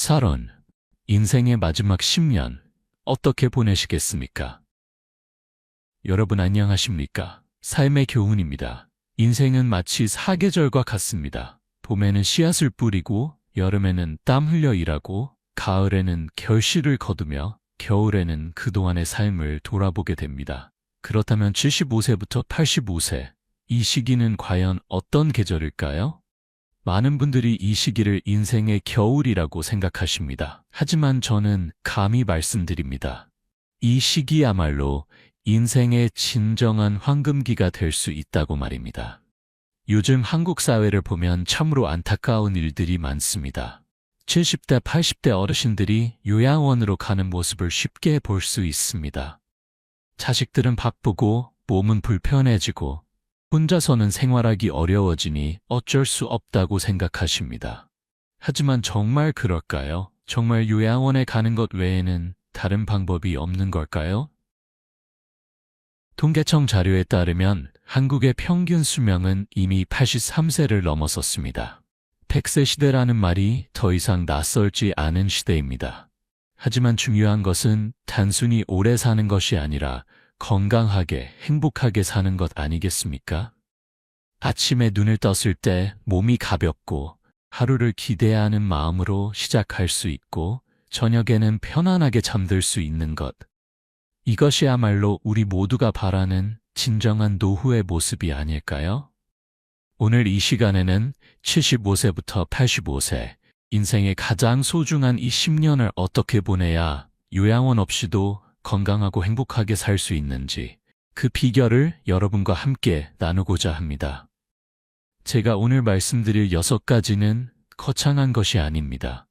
30. 인생의 마지막 10년 어떻게 보내시겠습니까? 여러분 안녕하십니까? 삶의 교훈입니다. 인생은 마치 사계절과 같습니다. 봄에는 씨앗을 뿌리고 여름에는 땀 흘려 일하고 가을에는 결실을 거두며 겨울에는 그동안의 삶을 돌아보게 됩니다. 그렇다면 75세부터 85세, 이 시기는 과연 어떤 계절일까요? 많은 분들이 이 시기를 인생의 겨울이라고 생각하십니다. 하지만 저는 감히 말씀드립니다. 이 시기야말로 인생의 진정한 황금기가 될 수 있다고 말입니다. 요즘 한국 사회를 보면 참으로 안타까운 일들이 많습니다. 70대, 80대 어르신들이 요양원으로 가는 모습을 쉽게 볼 수 있습니다. 자식들은 바쁘고 몸은 불편해지고 혼자서는 생활하기 어려워지니 어쩔 수 없다고 생각하십니다. 하지만 정말 그럴까요? 정말 요양원에 가는 것 외에는 다른 방법이 없는 걸까요? 통계청 자료에 따르면 한국의 평균 수명은 이미 83세를 넘어섰습니다. 100세 시대라는 말이 더 이상 낯설지 않은 시대입니다. 하지만 중요한 것은 단순히 오래 사는 것이 아니라 건강하게, 행복하게 사는 것 아니겠습니까? 아침에 눈을 떴을 때 몸이 가볍고 하루를 기대하는 마음으로 시작할 수 있고 저녁에는 편안하게 잠들 수 있는 것. 이것이야말로 우리 모두가 바라는 진정한 노후의 모습이 아닐까요? 오늘 이 시간에는 75세부터 85세, 인생의 가장 소중한 이 10년을 어떻게 보내야 요양원 없이도 건강하고 행복하게 살 수 있는지 그 비결을 여러분과 함께 나누고자 합니다. 제가 오늘 말씀드릴 6가지는 거창한 것이 아닙니다.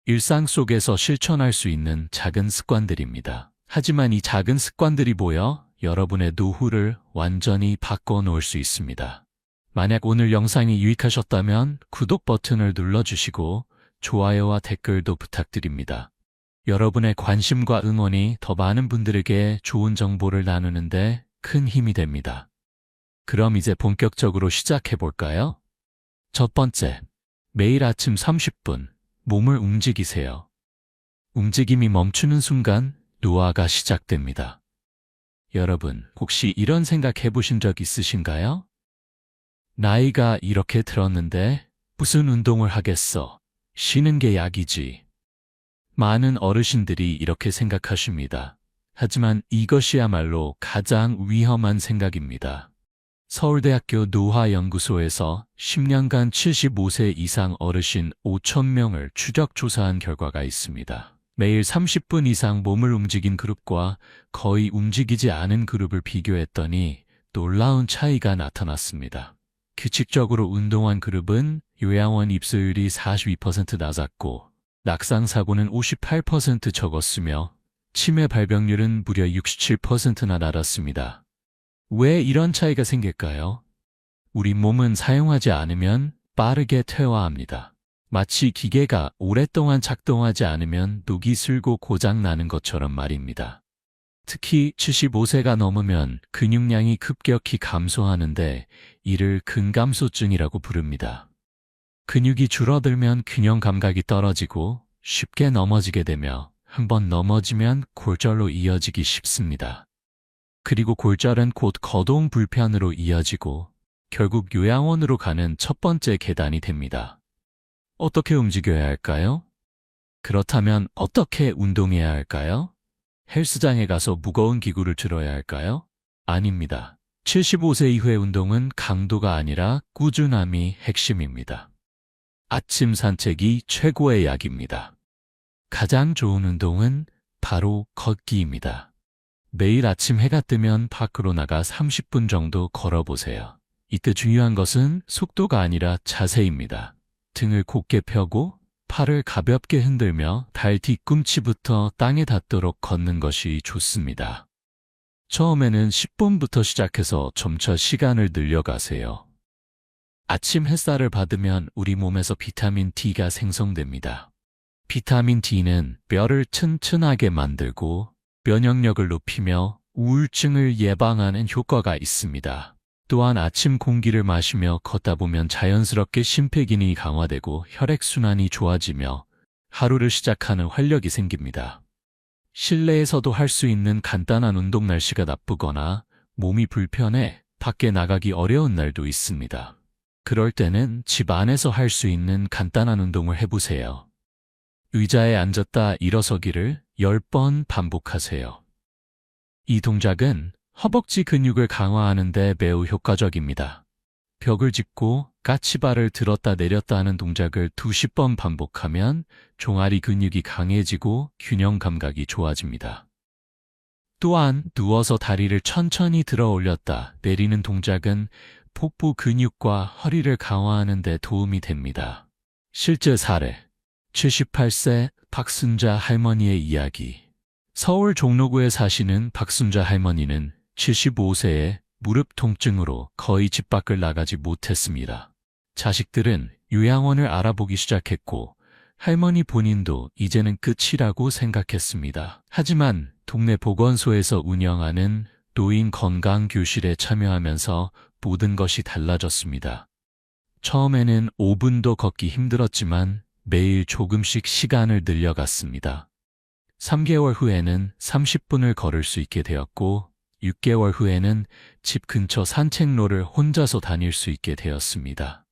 일상 속에서 실천할 수 있는 작은 습관들입니다. 하지만 이 작은 습관들이 모여 여러분의 노후를 완전히 바꿔놓을 수 있습니다. 만약 오늘 영상이 유익하셨다면 구독 버튼을 눌러주시고 좋아요와 댓글도 부탁드립니다. 여러분의 관심과 응원이 더 많은 분들에게 좋은 정보를 나누는데 큰 힘이 됩니다. 그럼 이제 본격적으로 시작해 볼까요? 첫 번째, 매일 아침 30분 몸을 움직이세요. 움직임이 멈추는 순간 노화가 시작됩니다. 여러분, 혹시 이런 생각 해보신 적 있으신가요? 나이가 이렇게 들었는데 무슨 운동을 하겠어? 쉬는 게 약이지. 많은 어르신들이 이렇게 생각하십니다. 하지만 이것이야말로 가장 위험한 생각입니다. 서울대학교 노화연구소에서 10년간 75세 이상 어르신 5,000명을 추적 조사한 결과가 있습니다. 매일 30분 이상 몸을 움직인 그룹과 거의 움직이지 않은 그룹을 비교했더니 놀라운 차이가 나타났습니다. 규칙적으로 운동한 그룹은 요양원 입소율이 42% 낮았고 낙상사고는 58% 적었으며 치매 발병률은 무려 67%나 낮았습니다. 왜 이런 차이가 생길까요? 우리 몸은 사용하지 않으면 빠르게 퇴화합니다. 마치 기계가 오랫동안 작동하지 않으면 녹이 슬고 고장나는 것처럼 말입니다. 특히 75세가 넘으면 근육량이 급격히 감소하는데 이를 근감소증이라고 부릅니다. 근육이 줄어들면 균형 감각이 떨어지고 쉽게 넘어지게 되며 한번 넘어지면 골절로 이어지기 쉽습니다. 그리고 골절은 곧 거동 불편으로 이어지고 결국 요양원으로 가는 첫 번째 계단이 됩니다. 어떻게 움직여야 할까요? 그렇다면 어떻게 운동해야 할까요? 헬스장에 가서 무거운 기구를 들어야 할까요? 아닙니다. 75세 이후의 운동은 강도가 아니라 꾸준함이 핵심입니다. 아침 산책이 최고의 약입니다. 가장 좋은 운동은 바로 걷기입니다. 매일 아침 해가 뜨면 밖으로 나가 30분 정도 걸어보세요. 이때 중요한 것은 속도가 아니라 자세입니다. 등을 곧게 펴고 팔을 가볍게 흔들며 발 뒤꿈치부터 땅에 닿도록 걷는 것이 좋습니다. 처음에는 10분부터 시작해서 점차 시간을 늘려가세요. 아침 햇살을 받으면 우리 몸에서 비타민 D가 생성됩니다. 비타민 D는 뼈를 튼튼하게 만들고 면역력을 높이며 우울증을 예방하는 효과가 있습니다. 또한 아침 공기를 마시며 걷다 보면 자연스럽게 심폐기능이 강화되고 혈액순환이 좋아지며 하루를 시작하는 활력이 생깁니다. 실내에서도 할 수 있는 간단한 운동 날씨가 나쁘거나 몸이 불편해 밖에 나가기 어려운 날도 있습니다. 그럴 때는 집 안에서 할 수 있는 간단한 운동을 해보세요. 의자에 앉았다 일어서기를 10번 반복하세요. 이 동작은 허벅지 근육을 강화하는 데 매우 효과적입니다. 벽을 짚고 까치발을 들었다 내렸다 하는 동작을 20번 반복하면 종아리 근육이 강해지고 균형 감각이 좋아집니다. 또한 누워서 다리를 천천히 들어 올렸다 내리는 동작은 복부 근육과 허리를 강화하는 데 도움이 됩니다. 실제 사례 78세 박순자 할머니의 이야기. 서울 종로구에 사시는 박순자 할머니는 75세에 무릎 통증으로 거의 집 밖을 나가지 못했습니다. 자식들은 요양원을 알아보기 시작했고 할머니 본인도 이제는 끝이라고 생각했습니다. 하지만 동네 보건소에서 운영하는 노인 건강 교실에 참여하면서 모든 것이 달라졌습니다. 처음에는 5분도 걷기 힘들었지만 매일 조금씩 시간을 늘려갔습니다. 3개월 후에는 30분을 걸을 수 있게 되었고 6개월 후에는 집 근처 산책로를 혼자서 다닐 수 있게 되었습니다.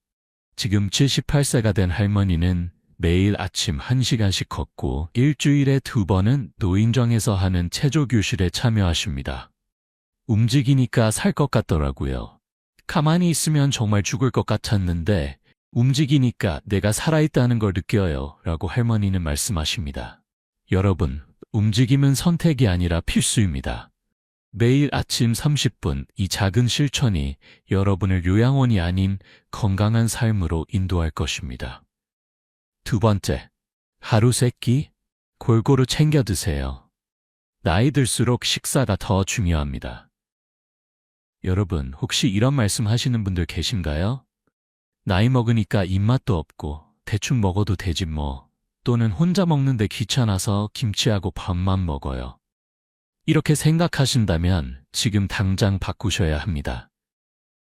지금 78세가 된 할머니는 매일 아침 1시간씩 걷고 일주일에 2번은 노인정에서 하는 체조교실에 참여하십니다. 움직이니까 살 것 같더라고요. 가만히 있으면 정말 죽을 것 같았는데 움직이니까 내가 살아있다는 걸 느껴요 라고 할머니는 말씀하십니다. 여러분, 움직임은 선택이 아니라 필수입니다. 매일 아침 30분 이 작은 실천이 여러분을 요양원이 아닌 건강한 삶으로 인도할 것입니다. 두 번째, 하루 세 끼 골고루 챙겨 드세요. 나이 들수록 식사가 더 중요합니다. 여러분, 혹시 이런 말씀 하시는 분들 계신가요? 나이 먹으니까 입맛도 없고 대충 먹어도 되지 뭐, 또는 혼자 먹는데 귀찮아서 김치하고 밥만 먹어요. 이렇게 생각하신다면 지금 당장 바꾸셔야 합니다.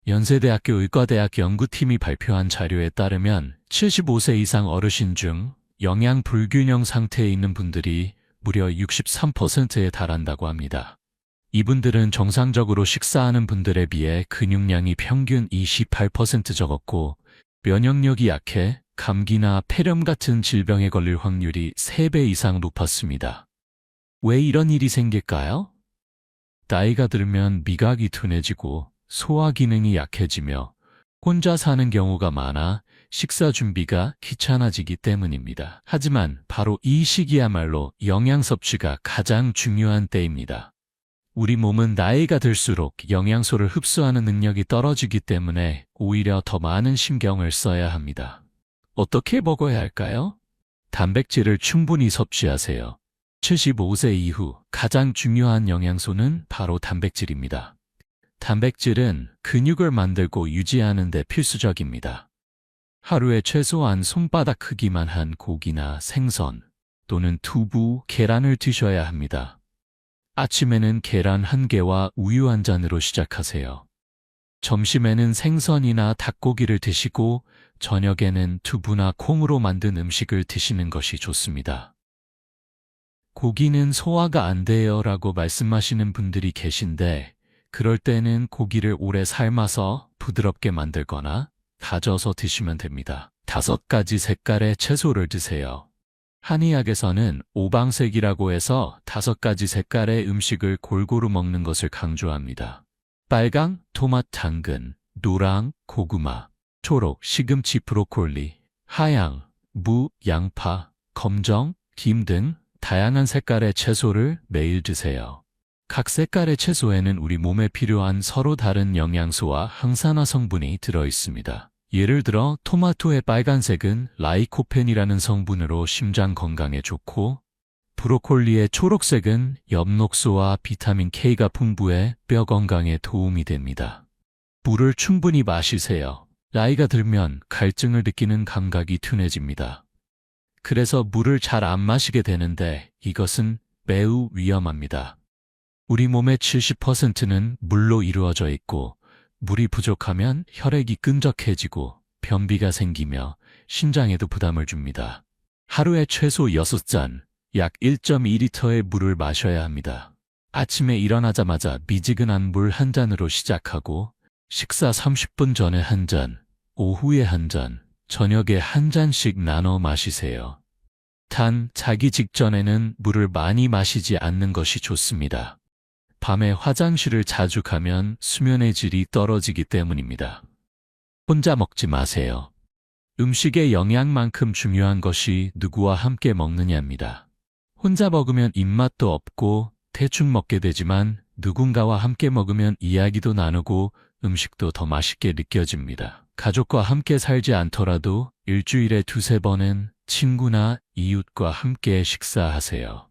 연세대학교 의과대학 연구팀이 발표한 자료에 따르면 75세 이상 어르신 중 영양 불균형 상태에 있는 분들이 무려 63%에 달한다고 합니다. 이분들은 정상적으로 식사하는 분들에 비해 근육량이 평균 28% 적었고 면역력이 약해 감기나 폐렴 같은 질병에 걸릴 확률이 3배 이상 높았습니다. 왜 이런 일이 생길까요? 나이가 들면 미각이 둔해지고 소화 기능이 약해지며 혼자 사는 경우가 많아 식사 준비가 귀찮아지기 때문입니다. 하지만 바로 이 시기야말로 영양 섭취가 가장 중요한 때입니다. 우리 몸은 나이가 들수록 영양소를 흡수하는 능력이 떨어지기 때문에 오히려 더 많은 신경을 써야 합니다. 어떻게 먹어야 할까요? 단백질을 충분히 섭취하세요. 75세 이후 가장 중요한 영양소는 바로 단백질입니다. 단백질은 근육을 만들고 유지하는 데 필수적입니다. 하루에 최소한 손바닥 크기만 한 고기나 생선 또는 두부, 계란을 드셔야 합니다. 아침에는 계란 1개와 우유 1잔으로 시작하세요. 점심에는 생선이나 닭고기를 드시고 저녁에는 두부나 콩으로 만든 음식을 드시는 것이 좋습니다. 고기는 소화가 안 돼요 라고 말씀하시는 분들이 계신데 그럴 때는 고기를 오래 삶아서 부드럽게 만들거나 다져서 드시면 됩니다. 5가지 색깔의 채소를 드세요. 한의학에서는 오방색이라고 해서 5가지 색깔의 음식을 골고루 먹는 것을 강조합니다. 빨강, 토마토, 당근, 노랑, 고구마, 초록, 시금치, 브로콜리, 하양, 무, 양파, 검정, 김 등 다양한 색깔의 채소를 매일 드세요. 각 색깔의 채소에는 우리 몸에 필요한 서로 다른 영양소와 항산화 성분이 들어 있습니다. 예를 들어 토마토의 빨간색은 라이코펜이라는 성분으로 심장 건강에 좋고 브로콜리의 초록색은 엽록소와 비타민 K가 풍부해 뼈 건강에 도움이 됩니다. 물을 충분히 마시세요. 나이가 들면 갈증을 느끼는 감각이 둔해집니다. 그래서 물을 잘 안 마시게 되는데 이것은 매우 위험합니다. 우리 몸의 70%는 물로 이루어져 있고 물이 부족하면 혈액이 끈적해지고 변비가 생기며 신장에도 부담을 줍니다. 하루에 최소 6잔, 약 1.2리터의 물을 마셔야 합니다. 아침에 일어나자마자 미지근한 물 한 잔으로 시작하고 식사 30분 전에 한 잔, 오후에 한 잔, 저녁에 한 잔씩 나눠 마시세요. 단, 자기 직전에는 물을 많이 마시지 않는 것이 좋습니다. 밤에 화장실을 자주 가면 수면의 질이 떨어지기 때문입니다. 혼자 먹지 마세요. 음식의 영양만큼 중요한 것이 누구와 함께 먹느냐입니다. 혼자 먹으면 입맛도 없고 대충 먹게 되지만 누군가와 함께 먹으면 이야기도 나누고 음식도 더 맛있게 느껴집니다. 가족과 함께 살지 않더라도 일주일에 2~3번은 친구나 이웃과 함께 식사하세요.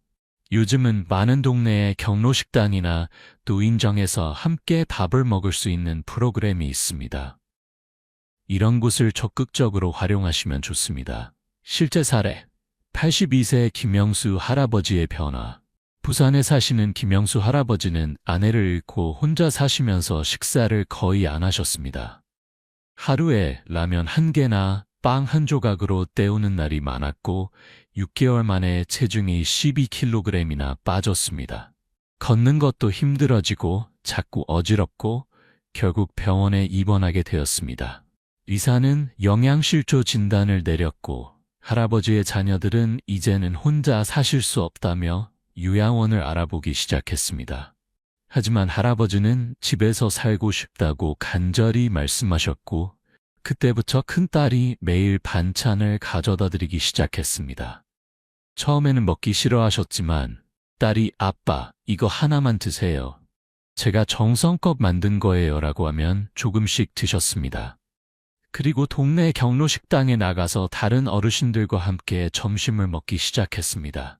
요즘은 많은 동네에 경로식당이나 노인정에서 함께 밥을 먹을 수 있는 프로그램이 있습니다. 이런 곳을 적극적으로 활용하시면 좋습니다. 실제 사례, 82세 김영수 할아버지의 변화. 부산에 사시는 김영수 할아버지는 아내를 잃고 혼자 사시면서 식사를 거의 안 하셨습니다. 하루에 라면 1개나 빵 1조각으로 때우는 날이 많았고 6개월 만에 체중이 12kg이나 빠졌습니다. 걷는 것도 힘들어지고 자꾸 어지럽고 결국 병원에 입원하게 되었습니다. 의사는 영양실조 진단을 내렸고 할아버지의 자녀들은 이제는 혼자 사실 수 없다며 요양원을 알아보기 시작했습니다. 하지만 할아버지는 집에서 살고 싶다고 간절히 말씀하셨고 그때부터 큰딸이 매일 반찬을 가져다 드리기 시작했습니다. 처음에는 먹기 싫어하셨지만 딸이 아빠, 이거 하나만 드세요. 제가 정성껏 만든 거예요 라고 하면 조금씩 드셨습니다. 그리고 동네 경로식당에 나가서 다른 어르신들과 함께 점심을 먹기 시작했습니다.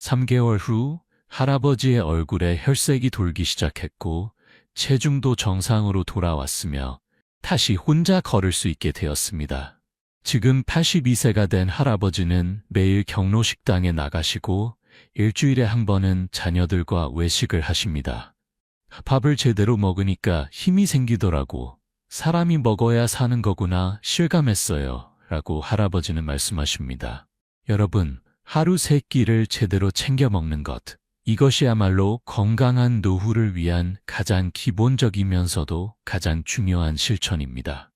3개월 후 할아버지의 얼굴에 혈색이 돌기 시작했고 체중도 정상으로 돌아왔으며 다시 혼자 걸을 수 있게 되었습니다. 지금 82세가 된 할아버지는 매일 경로식당에 나가시고 일주일에 한 번은 자녀들과 외식을 하십니다. 밥을 제대로 먹으니까 힘이 생기더라고. 사람이 먹어야 사는 거구나 실감했어요. 라고 할아버지는 말씀하십니다. 여러분, 하루 3끼를 제대로 챙겨 먹는 것. 이것이야말로 건강한 노후를 위한 가장 기본적이면서도 가장 중요한 실천입니다.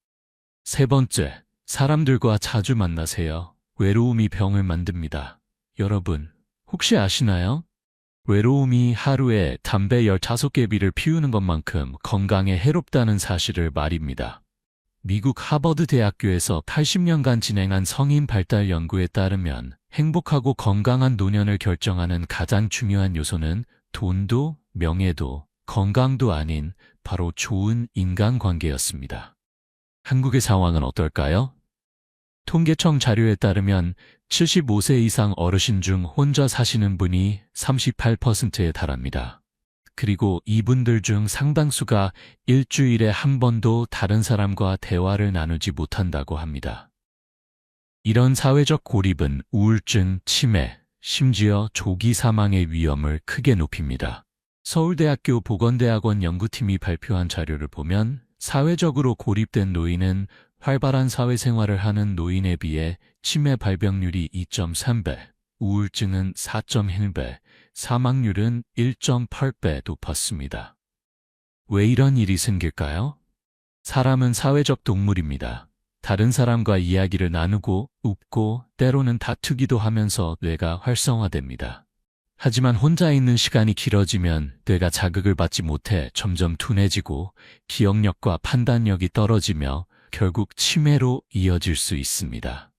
3번째, 사람들과 자주 만나세요. 외로움이 병을 만듭니다. 여러분, 혹시 아시나요? 외로움이 하루에 담배 15개비를 피우는 것만큼 건강에 해롭다는 사실을 말입니다. 미국 하버드 대학교에서 80년간 진행한 성인 발달 연구에 따르면 행복하고 건강한 노년을 결정하는 가장 중요한 요소는 돈도 명예도 건강도 아닌 바로 좋은 인간관계였습니다. 한국의 상황은 어떨까요? 통계청 자료에 따르면 75세 이상 어르신 중 혼자 사시는 분이 38%에 달합니다. 그리고 이분들 중 상당수가 일주일에 한 번도 다른 사람과 대화를 나누지 못한다고 합니다. 이런 사회적 고립은 우울증, 치매, 심지어 조기 사망의 위험을 크게 높입니다. 서울대학교 보건대학원 연구팀이 발표한 자료를 보면 사회적으로 고립된 노인은 활발한 사회생활을 하는 노인에 비해 치매 발병률이 2.3배, 우울증은 4.1배, 사망률은 1.8배 높았습니다. 왜 이런 일이 생길까요? 사람은 사회적 동물입니다. 다른 사람과 이야기를 나누고 웃고 때로는 다투기도 하면서 뇌가 활성화됩니다. 하지만 혼자 있는 시간이 길어지면 뇌가 자극을 받지 못해 점점 둔해지고 기억력과 판단력이 떨어지며 결국 치매로 이어질 수 있습니다.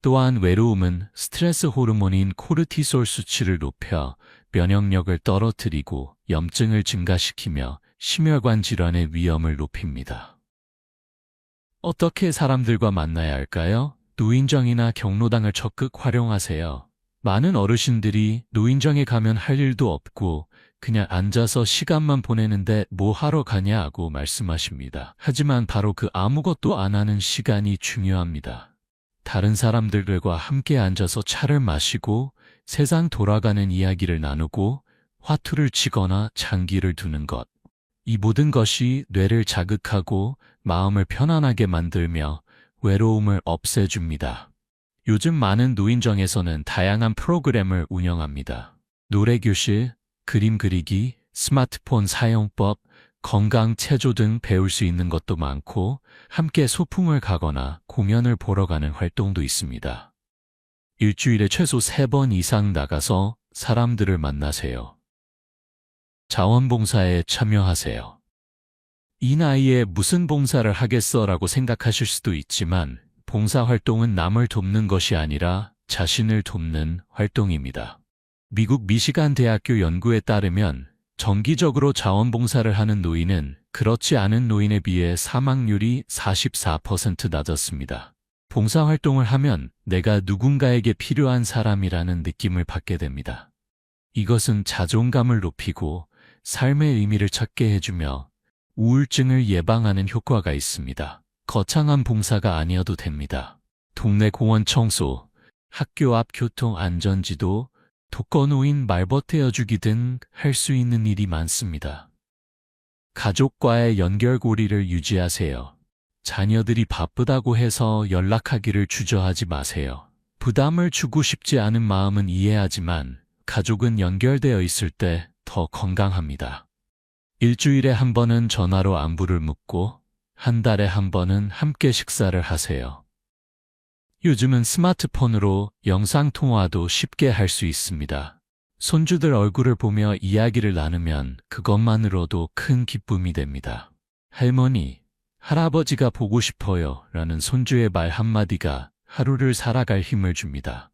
또한 외로움은 스트레스 호르몬인 코르티솔 수치를 높여 면역력을 떨어뜨리고 염증을 증가시키며 심혈관 질환의 위험을 높입니다. 어떻게 사람들과 만나야 할까요? 노인정이나 경로당을 적극 활용하세요. 많은 어르신들이 노인정에 가면 할 일도 없고 그냥 앉아서 시간만 보내는데 뭐 하러 가냐고 말씀하십니다. 하지만 바로 그 아무것도 안 하는 시간이 중요합니다. 다른 사람들과 함께 앉아서 차를 마시고 세상 돌아가는 이야기를 나누고 화투를 치거나 장기를 두는 것. 이 모든 것이 뇌를 자극하고 마음을 편안하게 만들며 외로움을 없애줍니다. 요즘 많은 노인정에서는 다양한 프로그램을 운영합니다. 노래교실, 그림 그리기, 스마트폰 사용법, 건강 체조 등 배울 수 있는 것도 많고 함께 소풍을 가거나 공연을 보러 가는 활동도 있습니다. 일주일에 최소 3번 이상 나가서 사람들을 만나세요. 자원봉사에 참여하세요. 이 나이에 무슨 봉사를 하겠어라고 생각하실 수도 있지만 봉사활동은 남을 돕는 것이 아니라 자신을 돕는 활동입니다. 미국 미시간 대학교 연구에 따르면 정기적으로 자원봉사를 하는 노인은 그렇지 않은 노인에 비해 사망률이 44% 낮았습니다. 봉사활동을 하면 내가 누군가에게 필요한 사람이라는 느낌을 받게 됩니다. 이것은 자존감을 높이고 삶의 의미를 찾게 해주며 우울증을 예방하는 효과가 있습니다. 거창한 봉사가 아니어도 됩니다. 동네 공원 청소, 학교 앞 교통 안전지도, 독거노인 말벗대어주기 등 할 수 있는 일이 많습니다. 가족과의 연결고리를 유지하세요. 자녀들이 바쁘다고 해서 연락하기를 주저하지 마세요. 부담을 주고 싶지 않은 마음은 이해하지만 가족은 연결되어 있을 때 더 건강합니다. 일주일에 한 번은 전화로 안부를 묻고 한 달에 한 번은 함께 식사를 하세요. 요즘은 스마트폰으로 영상통화도 쉽게 할 수 있습니다. 손주들 얼굴을 보며 이야기를 나누면 그것만으로도 큰 기쁨이 됩니다. 할머니, 할아버지가 보고 싶어요 라는 손주의 말 한마디가 하루를 살아갈 힘을 줍니다.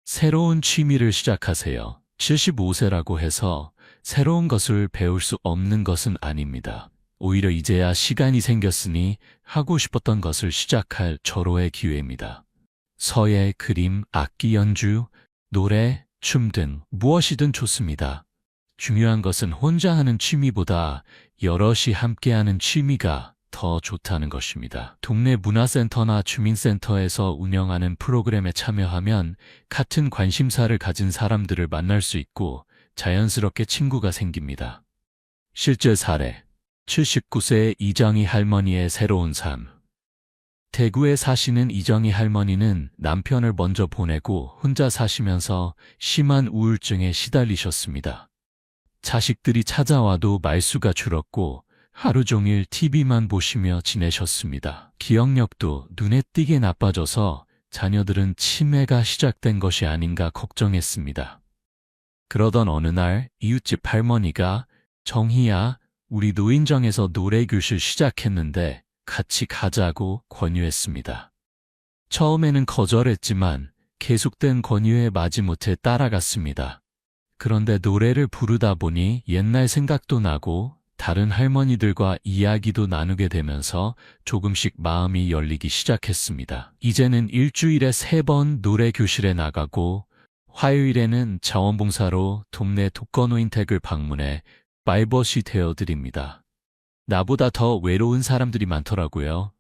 새로운 취미를 시작하세요. 75세라고 해서 새로운 것을 배울 수 없는 것은 아닙니다. 오히려 이제야 시간이 생겼으니 하고 싶었던 것을 시작할 절호의 기회입니다. 서예, 그림, 악기 연주, 노래, 춤 등 무엇이든 좋습니다. 중요한 것은 혼자 하는 취미보다 여럿이 함께하는 취미가 더 좋다는 것입니다. 동네 문화센터나 주민센터에서 운영하는 프로그램에 참여하면 같은 관심사를 가진 사람들을 만날 수 있고 자연스럽게 친구가 생깁니다. 실제 사례, 79세의 이정희 할머니의 새로운 삶. 대구에 사시는 이정희 할머니는 남편을 먼저 보내고 혼자 사시면서 심한 우울증에 시달리셨습니다. 자식들이 찾아와도 말수가 줄었고 하루 종일 TV만 보시며 지내셨습니다. 기억력도 눈에 띄게 나빠져서 자녀들은 치매가 시작된 것이 아닌가 걱정했습니다. 그러던 어느 날 이웃집 할머니가 정희야, 우리 노인정에서 노래교실 시작했는데 같이 가자고 권유했습니다. 처음에는 거절했지만 계속된 권유에 마지못해 따라갔습니다. 그런데 노래를 부르다 보니 옛날 생각도 나고 다른 할머니들과 이야기도 나누게 되면서 조금씩 마음이 열리기 시작했습니다. 이제는 일주일에 3번 노래 교실에 나가고 화요일에는 자원봉사로 동네 독거노인 댁을 방문해 말벗이 되어드립니다. 나보다 더 외로운 사람들이 많더라고요.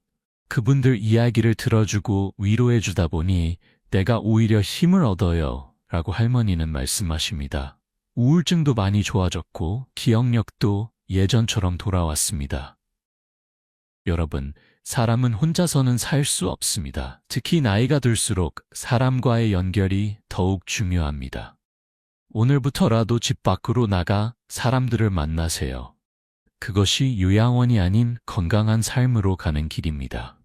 그분들 이야기를 들어주고 위로해주다 보니 내가 오히려 힘을 얻어요 라고 할머니는 말씀하십니다. 우울증도 많이 좋아졌고 기억력도 예전처럼 돌아왔습니다. 여러분, 사람은 혼자서는 살 수 없습니다. 특히 나이가 들수록 사람과의 연결이 더욱 중요합니다. 오늘부터라도 집 밖으로 나가 사람들을 만나세요. 그것이 요양원이 아닌 건강한 삶으로 가는 길입니다.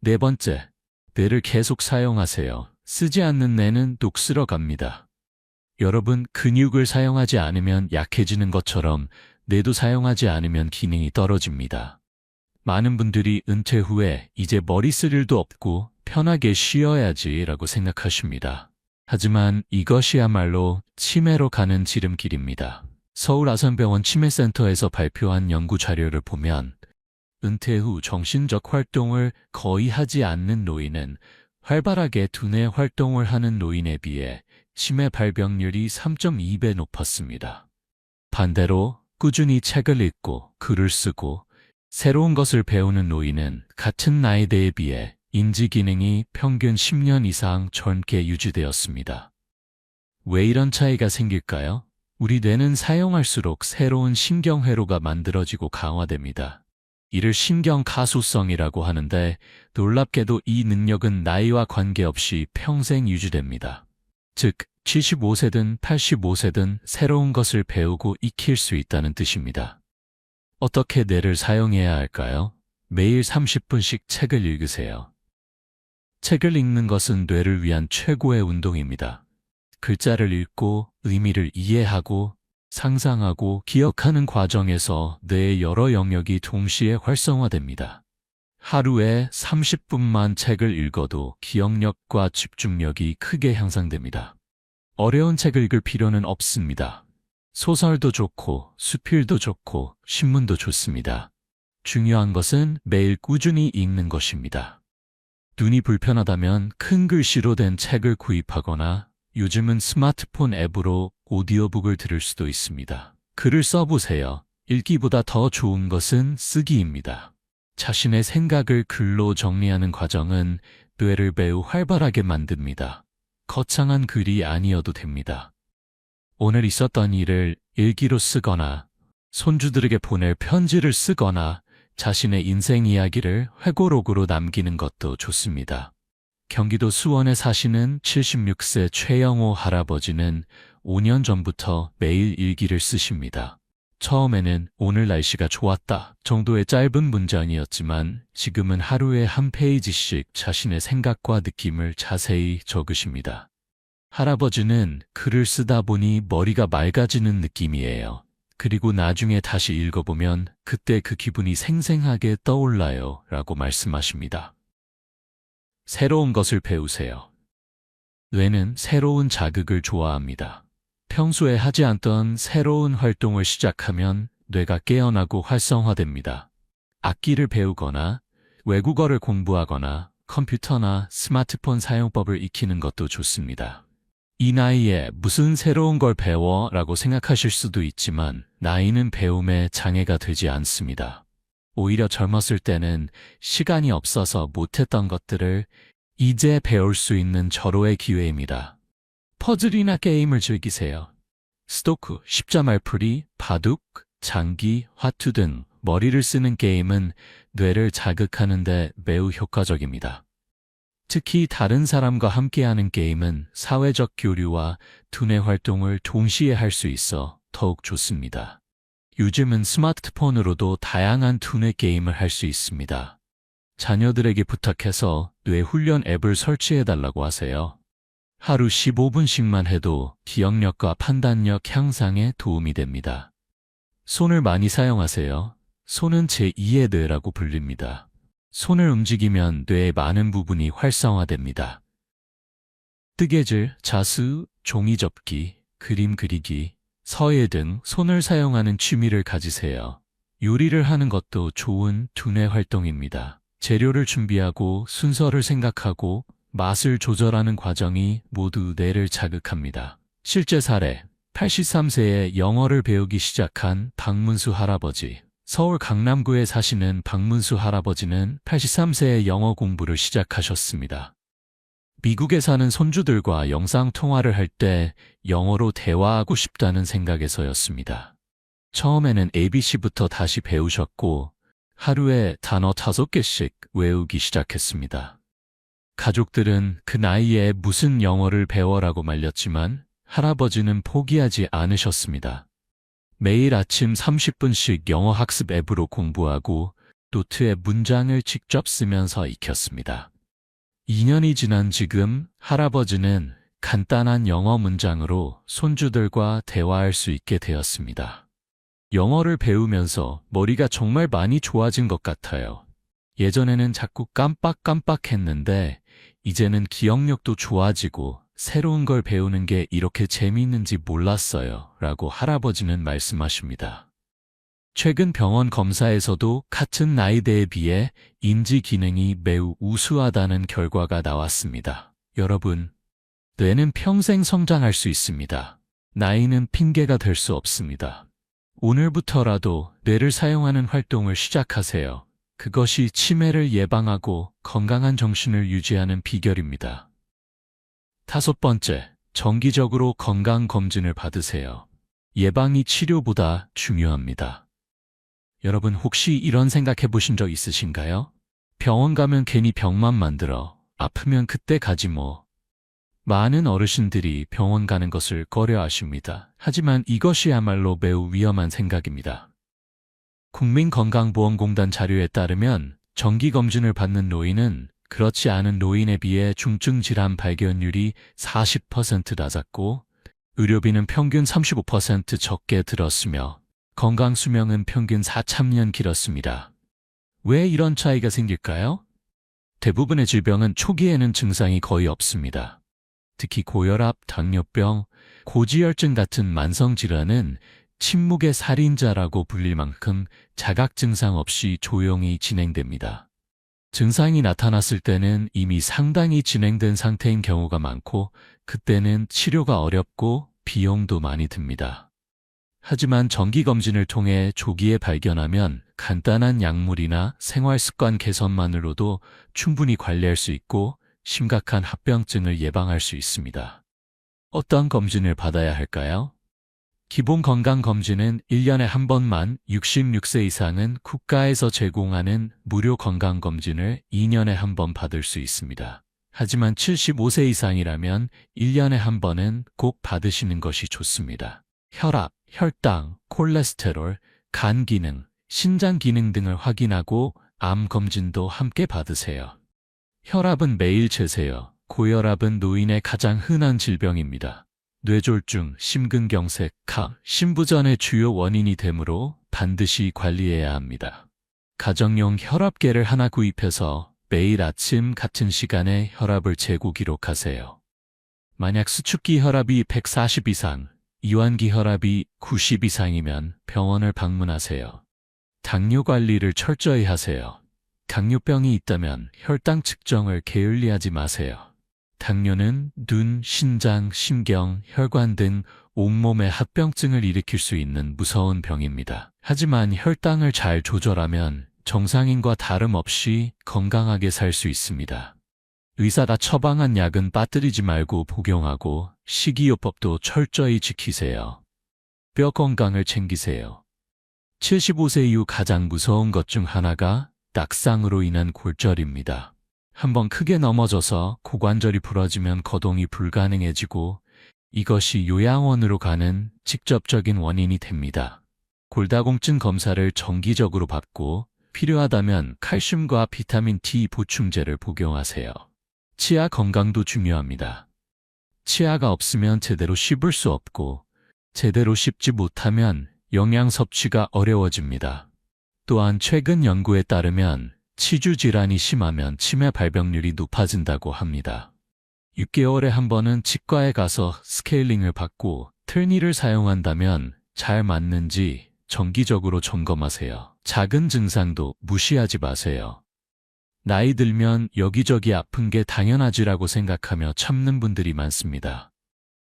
4번째, 뇌를 계속 사용하세요. 쓰지 않는 뇌는 녹슬어 갑니다. 여러분, 근육을 사용하지 않으면 약해지는 것처럼 뇌도 사용하지 않으면 기능이 떨어집니다. 많은 분들이 은퇴 후에 이제 머리 쓸 일도 없고 편하게 쉬어야지라고 생각하십니다. 하지만 이것이야말로 치매로 가는 지름길입니다. 서울 아산병원 치매센터에서 발표한 연구 자료를 보면 은퇴 후 정신적 활동을 거의 하지 않는 노인은 활발하게 두뇌 활동을 하는 노인에 비해 치매 발병률이 3.2배 높았습니다. 반대로 꾸준히 책을 읽고 글을 쓰고 새로운 것을 배우는 노인은 같은 나이대에 비해 인지 기능이 평균 10년 이상 젊게 유지되었습니다. 왜 이런 차이가 생길까요? 우리 뇌는 사용할수록 새로운 신경회로가 만들어지고 강화됩니다. 이를 신경 가소성이라고 하는데 놀랍게도 이 능력은 나이와 관계없이 평생 유지됩니다. 즉, 75세든 85세든 새로운 것을 배우고 익힐 수 있다는 뜻입니다. 어떻게 뇌를 사용해야 할까요? 매일 30분씩 책을 읽으세요. 책을 읽는 것은 뇌를 위한 최고의 운동입니다. 글자를 읽고 의미를 이해하고 상상하고 기억하는 과정에서 뇌의 여러 영역이 동시에 활성화됩니다. 하루에 30분만 책을 읽어도 기억력과 집중력이 크게 향상됩니다. 어려운 책을 읽을 필요는 없습니다. 소설도 좋고 수필도 좋고 신문도 좋습니다. 중요한 것은 매일 꾸준히 읽는 것입니다. 눈이 불편하다면 큰 글씨로 된 책을 구입하거나 요즘은 스마트폰 앱으로 오디오북을 들을 수도 있습니다. 글을 써보세요. 읽기보다 더 좋은 것은 쓰기입니다. 자신의 생각을 글로 정리하는 과정은 뇌를 매우 활발하게 만듭니다. 거창한 글이 아니어도 됩니다. 오늘 있었던 일을 일기로 쓰거나 손주들에게 보낼 편지를 쓰거나 자신의 인생 이야기를 회고록으로 남기는 것도 좋습니다. 경기도 수원에 사시는 76세 최영호 할아버지는 5년 전부터 매일 일기를 쓰십니다. 처음에는 오늘 날씨가 좋았다 정도의 짧은 문장이었지만 지금은 하루에 한 페이지씩 자신의 생각과 느낌을 자세히 적으십니다. 할아버지는 글을 쓰다 보니 머리가 맑아지는 느낌이에요. 그리고 나중에 다시 읽어보면 그때 그 기분이 생생하게 떠올라요 라고 말씀하십니다. 새로운 것을 배우세요. 뇌는 새로운 자극을 좋아합니다. 평소에 하지 않던 새로운 활동을 시작하면 뇌가 깨어나고 활성화됩니다. 악기를 배우거나 외국어를 공부하거나 컴퓨터나 스마트폰 사용법을 익히는 것도 좋습니다. 이 나이에 무슨 새로운 걸 배워? 라고 생각하실 수도 있지만 나이는 배움에 장애가 되지 않습니다. 오히려 젊었을 때는 시간이 없어서 못했던 것들을 이제 배울 수 있는 절호의 기회입니다. 퍼즐이나 게임을 즐기세요. 스도쿠, 십자말풀이, 바둑, 장기, 화투 등 머리를 쓰는 게임은 뇌를 자극하는 데 매우 효과적입니다. 특히 다른 사람과 함께하는 게임은 사회적 교류와 두뇌 활동을 동시에 할 수 있어 더욱 좋습니다. 요즘은 스마트폰으로도 다양한 두뇌 게임을 할 수 있습니다. 자녀들에게 부탁해서 뇌 훈련 앱을 설치해달라고 하세요. 하루 15분씩만 해도 기억력과 판단력 향상에 도움이 됩니다. 손을 많이 사용하세요. 손은 제2의 뇌라고 불립니다. 손을 움직이면 뇌의 많은 부분이 활성화됩니다. 뜨개질, 자수, 종이 접기, 그림 그리기, 서예 등 손을 사용하는 취미를 가지세요. 요리를 하는 것도 좋은 두뇌 활동입니다. 재료를 준비하고 순서를 생각하고 맛을 조절하는 과정이 모두 뇌를 자극합니다. 실제 사례, 83세에 영어를 배우기 시작한 박문수 할아버지. 서울 강남구에 사시는 박문수 할아버지는 83세에 영어 공부를 시작하셨습니다. 미국에 사는 손주들과 영상통화를 할 때 영어로 대화하고 싶다는 생각에서였습니다. 처음에는 ABC부터 다시 배우셨고 하루에 단어 5개씩 외우기 시작했습니다. 가족들은 그 나이에 무슨 영어를 배워라고 말렸지만 할아버지는 포기하지 않으셨습니다. 매일 아침 30분씩 영어 학습 앱으로 공부하고 노트에 문장을 직접 쓰면서 익혔습니다. 2년이 지난 지금 할아버지는 간단한 영어 문장으로 손주들과 대화할 수 있게 되었습니다. 영어를 배우면서 머리가 정말 많이 좋아진 것 같아요. 예전에는 자꾸 깜빡깜빡했는데 이제는 기억력도 좋아지고 새로운 걸 배우는 게 이렇게 재미있는지 몰랐어요 라고 할아버지는 말씀하십니다. 최근 병원 검사에서도 같은 나이대에 비해 인지 기능이 매우 우수하다는 결과가 나왔습니다. 여러분, 뇌는 평생 성장할 수 있습니다. 나이는 핑계가 될 수 없습니다. 오늘부터라도 뇌를 사용하는 활동을 시작하세요. 그것이 치매를 예방하고 건강한 정신을 유지하는 비결입니다. 5번째, 정기적으로 건강검진을 받으세요. 예방이 치료보다 중요합니다. 여러분 혹시 이런 생각해 보신 적 있으신가요? 병원 가면 괜히 병만 만들어. 아프면 그때 가지 뭐. 많은 어르신들이 병원 가는 것을 꺼려하십니다. 하지만 이것이야말로 매우 위험한 생각입니다. 국민건강보험공단 자료에 따르면 정기검진을 받는 노인은 그렇지 않은 노인에 비해 중증 질환 발견율이 40% 낮았고 의료비는 평균 35% 적게 들었으며 건강수명은 평균 4,000년 길었습니다. 왜 이런 차이가 생길까요? 대부분의 질병은 초기에는 증상이 거의 없습니다. 특히 고혈압, 당뇨병, 고지혈증 같은 만성질환은 침묵의 살인자라고 불릴 만큼 자각 증상 없이 조용히 진행됩니다. 증상이 나타났을 때는 이미 상당히 진행된 상태인 경우가 많고 그때는 치료가 어렵고 비용도 많이 듭니다. 하지만 정기검진을 통해 조기에 발견하면 간단한 약물이나 생활습관 개선만으로도 충분히 관리할 수 있고 심각한 합병증을 예방할 수 있습니다. 어떤 검진을 받아야 할까요? 기본 건강검진은 1년에 한 번만 66세 이상은 국가에서 제공하는 무료 건강검진을 2년에 한 번 받을 수 있습니다. 하지만 75세 이상이라면 1년에 한 번은 꼭 받으시는 것이 좋습니다. 혈압, 혈당, 콜레스테롤, 간 기능, 신장 기능 등을 확인하고 암 검진도 함께 받으세요. 혈압은 매일 재세요. 고혈압은 노인의 가장 흔한 질병입니다. 뇌졸중, 심근경색, 각, 심부전의 주요 원인이 되므로 반드시 관리해야 합니다. 가정용 혈압계를 하나 구입해서 매일 아침 같은 시간에 혈압을 재고 기록하세요. 만약 수축기 혈압이 140 이상, 이완기 혈압이 90 이상이면 병원을 방문하세요. 당뇨 관리를 철저히 하세요. 당뇨병이 있다면 혈당 측정을 게을리하지 마세요. 당뇨는 눈, 신장, 심경, 혈관 등 온몸의 합병증을 일으킬 수 있는 무서운 병입니다. 하지만 혈당을 잘 조절하면 정상인과 다름없이 건강하게 살 수 있습니다. 의사가 처방한 약은 빠뜨리지 말고 복용하고 식이요법도 철저히 지키세요. 뼈 건강을 챙기세요. 75세 이후 가장 무서운 것 중 하나가 낙상으로 인한 골절입니다. 한번 크게 넘어져서 고관절이 부러지면 거동이 불가능해지고 이것이 요양원으로 가는 직접적인 원인이 됩니다. 골다공증 검사를 정기적으로 받고 필요하다면 칼슘과 비타민 D 보충제를 복용하세요. 치아 건강도 중요합니다. 치아가 없으면 제대로 씹을 수 없고 제대로 씹지 못하면 영양 섭취가 어려워집니다. 또한 최근 연구에 따르면 치주 질환이 심하면 치매 발병률이 높아진다고 합니다. 6개월에 한 번은 치과에 가서 스케일링을 받고 틀니를 사용한다면 잘 맞는지 정기적으로 점검하세요. 작은 증상도 무시하지 마세요. 나이 들면 여기저기 아픈 게 당연하지라고 생각하며 참는 분들이 많습니다.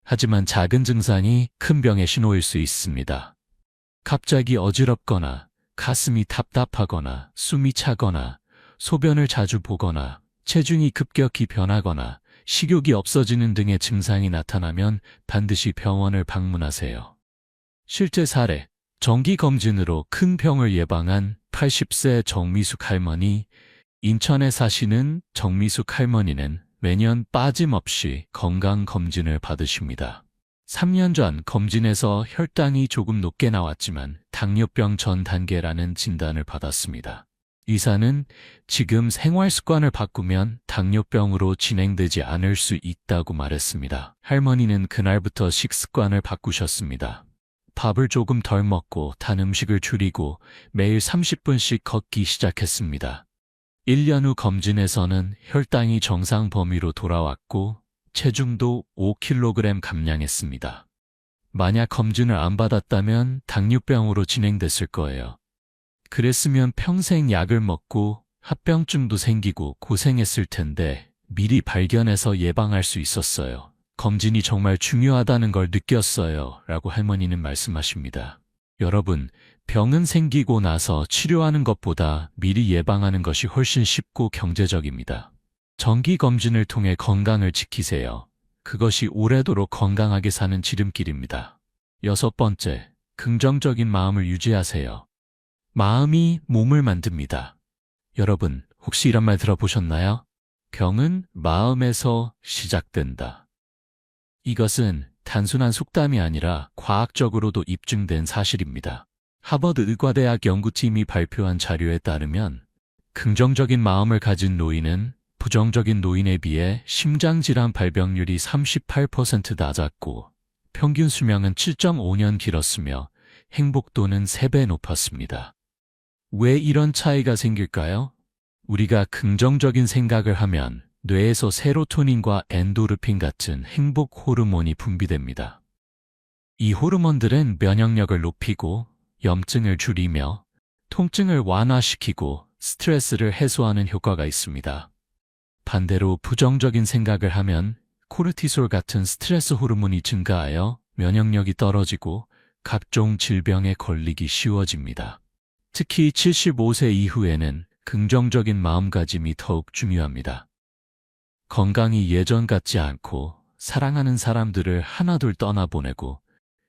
하지만 작은 증상이 큰 병의 신호일 수 있습니다. 갑자기 어지럽거나 가슴이 답답하거나 숨이 차거나 소변을 자주 보거나 체중이 급격히 변하거나 식욕이 없어지는 등의 증상이 나타나면 반드시 병원을 방문하세요. 실제 사례, 정기검진으로 큰 병을 예방한 80세 정미숙 할머니, 인천에 사시는 정미숙 할머니는 매년 빠짐없이 건강검진을 받으십니다. 3년 전 검진에서 혈당이 조금 높게 나왔지만 당뇨병 전 단계라는 진단을 받았습니다. 의사는 지금 생활 습관을 바꾸면 당뇨병으로 진행되지 않을 수 있다고 말했습니다. 할머니는 그날부터 식습관을 바꾸셨습니다. 밥을 조금 덜 먹고 단 음식을 줄이고 매일 30분씩 걷기 시작했습니다. 1년 후 검진에서는 혈당이 정상 범위로 돌아왔고 체중도 5kg 감량했습니다. 만약 검진을 안 받았다면 당뇨병으로 진행됐을 거예요. 그랬으면 평생 약을 먹고 합병증도 생기고 고생했을 텐데 미리 발견해서 예방할 수 있었어요. 검진이 정말 중요하다는 걸 느꼈어요. 라고 할머니는 말씀하십니다. 여러분, 병은 생기고 나서 치료하는 것보다 미리 예방하는 것이 훨씬 쉽고 경제적입니다. 정기검진을 통해 건강을 지키세요. 그것이 오래도록 건강하게 사는 지름길입니다. 6번째, 긍정적인 마음을 유지하세요. 마음이 몸을 만듭니다. 여러분, 혹시 이런 말 들어보셨나요? 병은 마음에서 시작된다. 이것은 단순한 속담이 아니라 과학적으로도 입증된 사실입니다. 하버드 의과대학 연구팀이 발표한 자료에 따르면 긍정적인 마음을 가진 노인은 부정적인 노인에 비해 심장질환 발병률이 38% 낮았고 평균 수명은 7.5년 길었으며 행복도는 3배 높았습니다. 왜 이런 차이가 생길까요? 우리가 긍정적인 생각을 하면 뇌에서 세로토닌과 엔도르핀 같은 행복 호르몬이 분비됩니다. 이 호르몬들은 면역력을 높이고 염증을 줄이며 통증을 완화시키고 스트레스를 해소하는 효과가 있습니다. 반대로 부정적인 생각을 하면 코르티솔 같은 스트레스 호르몬이 증가하여 면역력이 떨어지고 각종 질병에 걸리기 쉬워집니다. 특히 75세 이후에는 긍정적인 마음가짐이 더욱 중요합니다. 건강이 예전 같지 않고 사랑하는 사람들을 하나둘 떠나보내고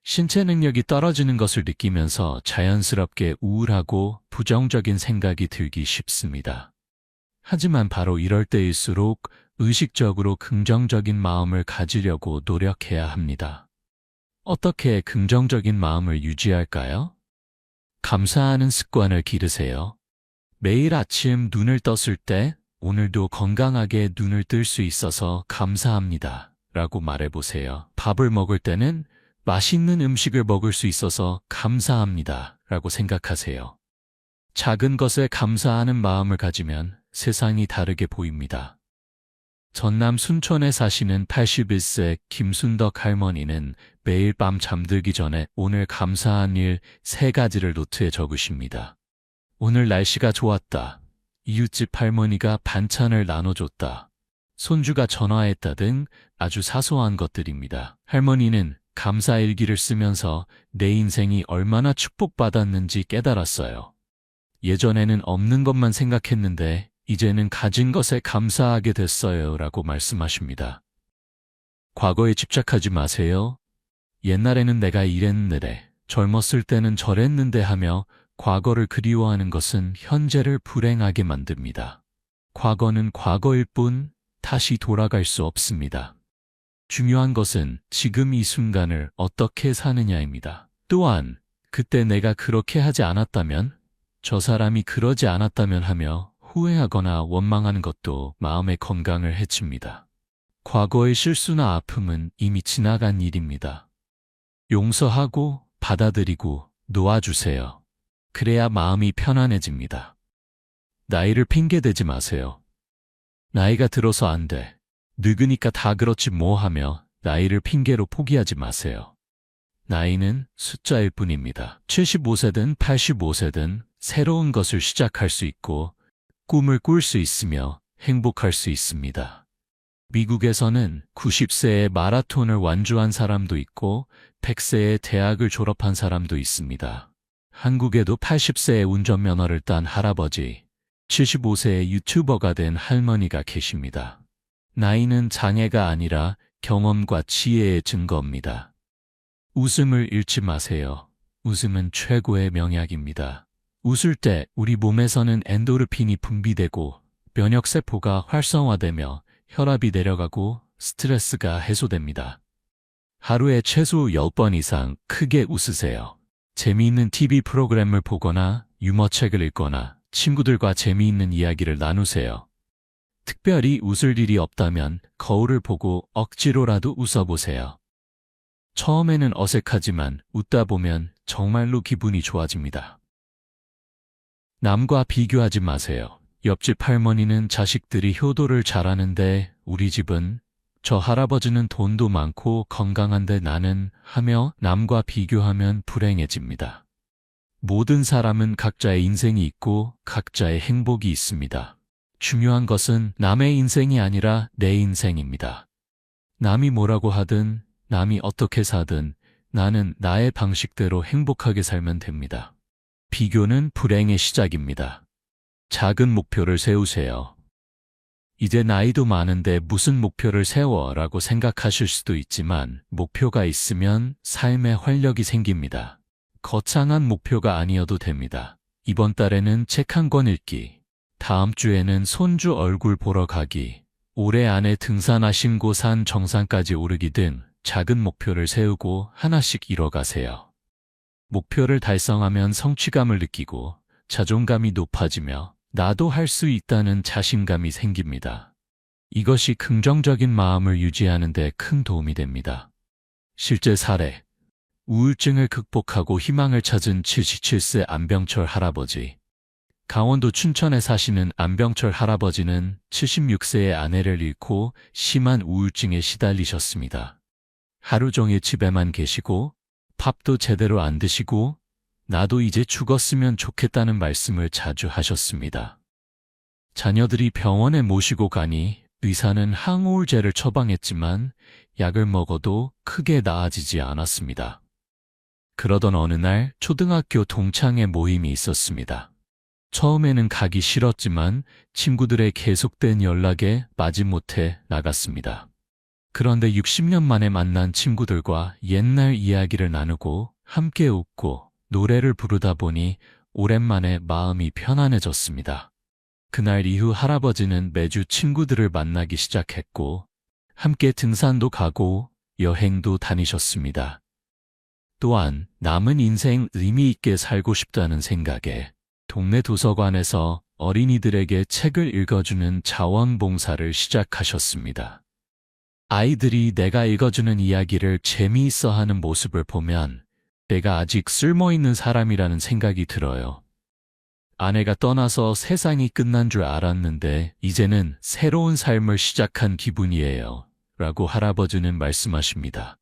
신체 능력이 떨어지는 것을 느끼면서 자연스럽게 우울하고 부정적인 생각이 들기 쉽습니다. 하지만 바로 이럴 때일수록 의식적으로 긍정적인 마음을 가지려고 노력해야 합니다. 어떻게 긍정적인 마음을 유지할까요? 감사하는 습관을 기르세요. 매일 아침 눈을 떴을 때 오늘도 건강하게 눈을 뜰 수 있어서 감사합니다 라고 말해보세요. 밥을 먹을 때는 맛있는 음식을 먹을 수 있어서 감사합니다 라고 생각하세요. 작은 것에 감사하는 마음을 가지면 세상이 다르게 보입니다. 전남 순천에 사시는 81세 김순덕 할머니는 매일 밤 잠들기 전에 오늘 감사한 일 3가지를 노트에 적으십니다. 오늘 날씨가 좋았다. 이웃집 할머니가 반찬을 나눠줬다. 손주가 전화했다 등 아주 사소한 것들입니다. 할머니는 감사일기를 쓰면서 내 인생이 얼마나 축복받았는지 깨달았어요. 예전에는 없는 것만 생각했는데 이제는 가진 것에 감사하게 됐어요 라고 말씀하십니다. 과거에 집착하지 마세요. 옛날에는 내가 이랬는데, 젊었을 때는 저랬는데 하며 과거를 그리워하는 것은 현재를 불행하게 만듭니다. 과거는 과거일 뿐 다시 돌아갈 수 없습니다. 중요한 것은 지금 이 순간을 어떻게 사느냐입니다. 또한 그때 내가 그렇게 하지 않았다면, 저 사람이 그러지 않았다면 하며 후회하거나 원망하는 것도 마음의 건강을 해칩니다. 과거의 실수나 아픔은 이미 지나간 일입니다. 용서하고 받아들이고 놓아주세요. 그래야 마음이 편안해집니다. 나이를 핑계대지 마세요. 나이가 들어서 안 돼. 늙으니까 다 그렇지 뭐 하며 나이를 핑계로 포기하지 마세요. 나이는 숫자일 뿐입니다. 75세든 85세든 새로운 것을 시작할 수 있고 꿈을 꿀 수 있으며 행복할 수 있습니다. 미국에서는 90세에 마라톤을 완주한 사람도 있고 100세에 대학을 졸업한 사람도 있습니다. 한국에도 80세에 운전면허를 딴 할아버지, 75세에 유튜버가 된 할머니가 계십니다. 나이는 장애가 아니라 경험과 지혜의 증거입니다. 웃음을 잃지 마세요. 웃음은 최고의 명약입니다. 웃을 때 우리 몸에서는 엔도르핀이 분비되고 면역세포가 활성화되며 혈압이 내려가고 스트레스가 해소됩니다. 하루에 최소 10번 이상 크게 웃으세요. 재미있는 TV 프로그램을 보거나 유머책을 읽거나 친구들과 재미있는 이야기를 나누세요. 특별히 웃을 일이 없다면 거울을 보고 억지로라도 웃어보세요. 처음에는 어색하지만 웃다 보면 정말로 기분이 좋아집니다. 남과 비교하지 마세요. 옆집 할머니는 자식들이 효도를 잘하는데 우리 집은, 저 할아버지는 돈도 많고 건강한데 나는 하며 남과 비교하면 불행해집니다. 모든 사람은 각자의 인생이 있고 각자의 행복이 있습니다. 중요한 것은 남의 인생이 아니라 내 인생입니다. 남이 뭐라고 하든 남이 어떻게 사든 나는 나의 방식대로 행복하게 살면 됩니다. 비교는 불행의 시작입니다. 작은 목표를 세우세요. 이제 나이도 많은데 무슨 목표를 세워 라고 생각하실 수도 있지만 목표가 있으면 삶에 활력이 생깁니다. 거창한 목표가 아니어도 됩니다. 이번 달에는 책 한 권 읽기, 다음 주에는 손주 얼굴 보러 가기, 올해 안에 등산하신 고산 정상까지 오르기 등 작은 목표를 세우고 하나씩 이뤄가세요. 목표를 달성하면 성취감을 느끼고 자존감이 높아지며 나도 할 수 있다는 자신감이 생깁니다. 이것이 긍정적인 마음을 유지하는 데 큰 도움이 됩니다. 실제 사례. 우울증을 극복하고 희망을 찾은 77세 안병철 할아버지. 강원도 춘천에 사시는 안병철 할아버지는 76세의 아내를 잃고 심한 우울증에 시달리셨습니다. 하루 종일 집에만 계시고 밥도 제대로 안 드시고 나도 이제 죽었으면 좋겠다는 말씀을 자주 하셨습니다. 자녀들이 병원에 모시고 가니 의사는 항우울제를 처방했지만 약을 먹어도 크게 나아지지 않았습니다. 그러던 어느 날 초등학교 동창회 모임이 있었습니다. 처음에는 가기 싫었지만 친구들의 계속된 연락에 마지못해 나갔습니다. 그런데 60년 만에 만난 친구들과 옛날 이야기를 나누고 함께 웃고 노래를 부르다 보니 오랜만에 마음이 편안해졌습니다. 그날 이후 할아버지는 매주 친구들을 만나기 시작했고 함께 등산도 가고 여행도 다니셨습니다. 또한 남은 인생 의미 있게 살고 싶다는 생각에 동네 도서관에서 어린이들에게 책을 읽어주는 자원봉사를 시작하셨습니다. 아이들이 내가 읽어주는 이야기를 재미있어 하는 모습을 보면 내가 아직 쓸모있는 사람이라는 생각이 들어요. 아내가 떠나서 세상이 끝난 줄 알았는데 이제는 새로운 삶을 시작한 기분이에요. 라고 할아버지는 말씀하십니다.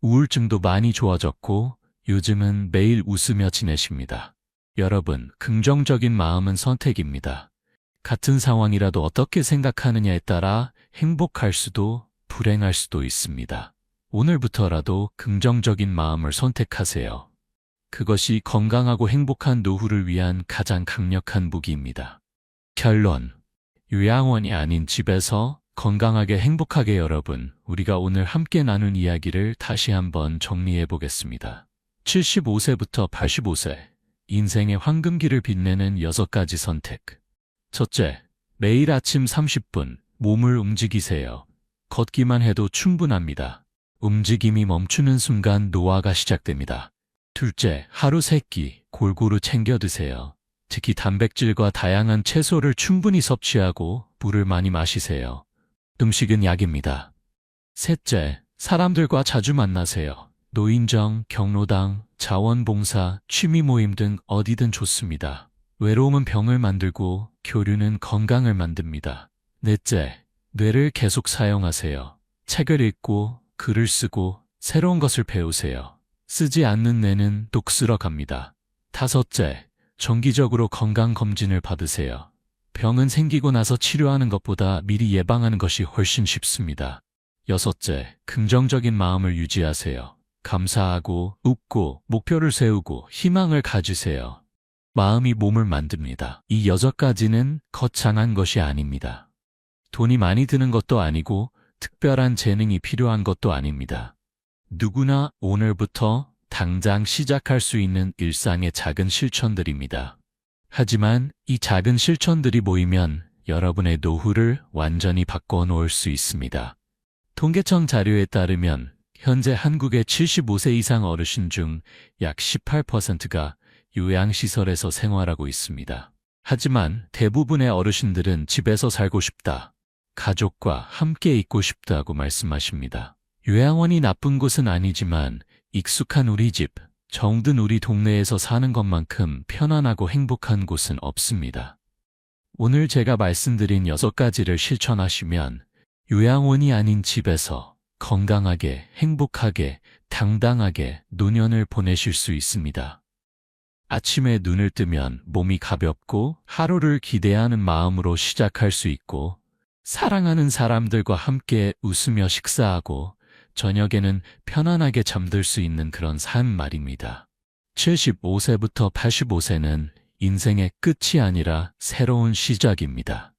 우울증도 많이 좋아졌고 요즘은 매일 웃으며 지내십니다. 여러분, 긍정적인 마음은 선택입니다. 같은 상황이라도 어떻게 생각하느냐에 따라 행복할 수도 불행할 수도 있습니다. 오늘부터라도 긍정적인 마음을 선택하세요. 그것이 건강하고 행복한 노후를 위한 가장 강력한 무기입니다. 결론. 요양원이 아닌 집에서 건강하게 행복하게. 여러분, 우리가 오늘 함께 나눈 이야기를 다시 한번 정리해 보겠습니다. 75세부터 85세. 인생의 황금기를 빛내는 6가지 선택. 첫째, 매일 아침 30분 몸을 움직이세요. 걷기만 해도 충분합니다. 움직임이 멈추는 순간 노화가 시작됩니다. 둘째, 하루 3끼 골고루 챙겨 드세요. 특히 단백질과 다양한 채소를 충분히 섭취하고 물을 많이 마시세요. 음식은 약입니다. 셋째, 사람들과 자주 만나세요. 노인정, 경로당, 자원봉사, 취미 모임 등 어디든 좋습니다. 외로움은 병을 만들고 교류는 건강을 만듭니다. 넷째, 뇌를 계속 사용하세요. 책을 읽고 글을 쓰고 새로운 것을 배우세요. 쓰지 않는 뇌는 독 쓸어 갑니다. 다섯째, 정기적으로 건강검진을 받으세요. 병은 생기고 나서 치료하는 것보다 미리 예방하는 것이 훨씬 쉽습니다. 여섯째, 긍정적인 마음을 유지하세요. 감사하고 웃고 목표를 세우고 희망을 가지세요. 마음이 몸을 만듭니다. 이 6가지는 거창한 것이 아닙니다. 돈이 많이 드는 것도 아니고 특별한 재능이 필요한 것도 아닙니다. 누구나 오늘부터 당장 시작할 수 있는 일상의 작은 실천들입니다. 하지만 이 작은 실천들이 모이면 여러분의 노후를 완전히 바꿔놓을 수 있습니다. 통계청 자료에 따르면 현재 한국의 75세 이상 어르신 중 약 18%가 요양시설에서 생활하고 있습니다. 하지만 대부분의 어르신들은 집에서 살고 싶다, 가족과 함께 있고 싶다고 말씀하십니다. 요양원이 나쁜 곳은 아니지만 익숙한 우리 집, 정든 우리 동네에서 사는 것만큼 편안하고 행복한 곳은 없습니다. 오늘 제가 말씀드린 6가지를 실천하시면 요양원이 아닌 집에서 건강하게, 행복하게, 당당하게 노년을 보내실 수 있습니다. 아침에 눈을 뜨면 몸이 가볍고 하루를 기대하는 마음으로 시작할 수 있고 사랑하는 사람들과 함께 웃으며 식사하고 저녁에는 편안하게 잠들 수 있는 그런 삶 말입니다. 75세부터 85세는 인생의 끝이 아니라 새로운 시작입니다.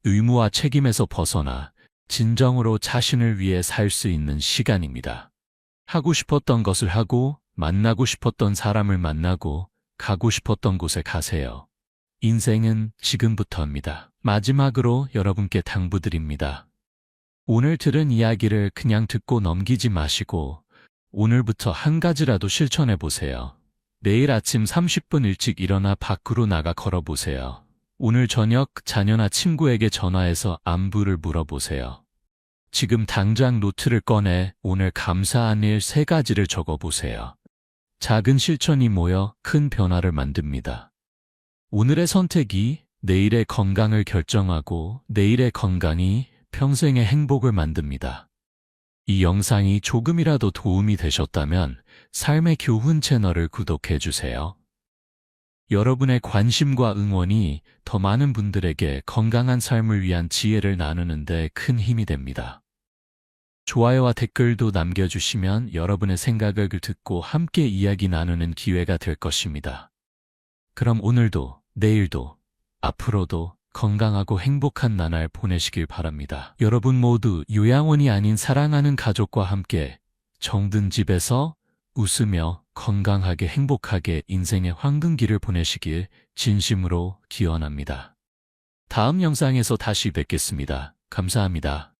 의무와 책임에서 벗어나 진정으로 자신을 위해 살 수 있는 시간입니다. 하고 싶었던 것을 하고 만나고 싶었던 사람을 만나고 가고 싶었던 곳에 가세요. 인생은 지금부터입니다. 마지막으로 여러분께 당부드립니다. 오늘 들은 이야기를 그냥 듣고 넘기지 마시고 오늘부터 한 가지라도 실천해 보세요. 내일 아침 30분 일찍 일어나 밖으로 나가 걸어보세요. 오늘 저녁 자녀나 친구에게 전화해서 안부를 물어보세요. 지금 당장 노트를 꺼내 오늘 감사한 일 3가지를 적어보세요. 작은 실천이 모여 큰 변화를 만듭니다. 오늘의 선택이 내일의 건강을 결정하고 내일의 건강이 평생의 행복을 만듭니다. 이 영상이 조금이라도 도움이 되셨다면 삶의 교훈 채널을 구독해 주세요. 여러분의 관심과 응원이 더 많은 분들에게 건강한 삶을 위한 지혜를 나누는 데 큰 힘이 됩니다. 좋아요와 댓글도 남겨주시면 여러분의 생각을 듣고 함께 이야기 나누는 기회가 될 것입니다. 그럼 오늘도, 내일도, 앞으로도 건강하고 행복한 나날 보내시길 바랍니다. 여러분 모두 요양원이 아닌 사랑하는 가족과 함께 정든 집에서 웃으며 건강하게 행복하게 인생의 황금기를 보내시길 진심으로 기원합니다. 다음 영상에서 다시 뵙겠습니다. 감사합니다.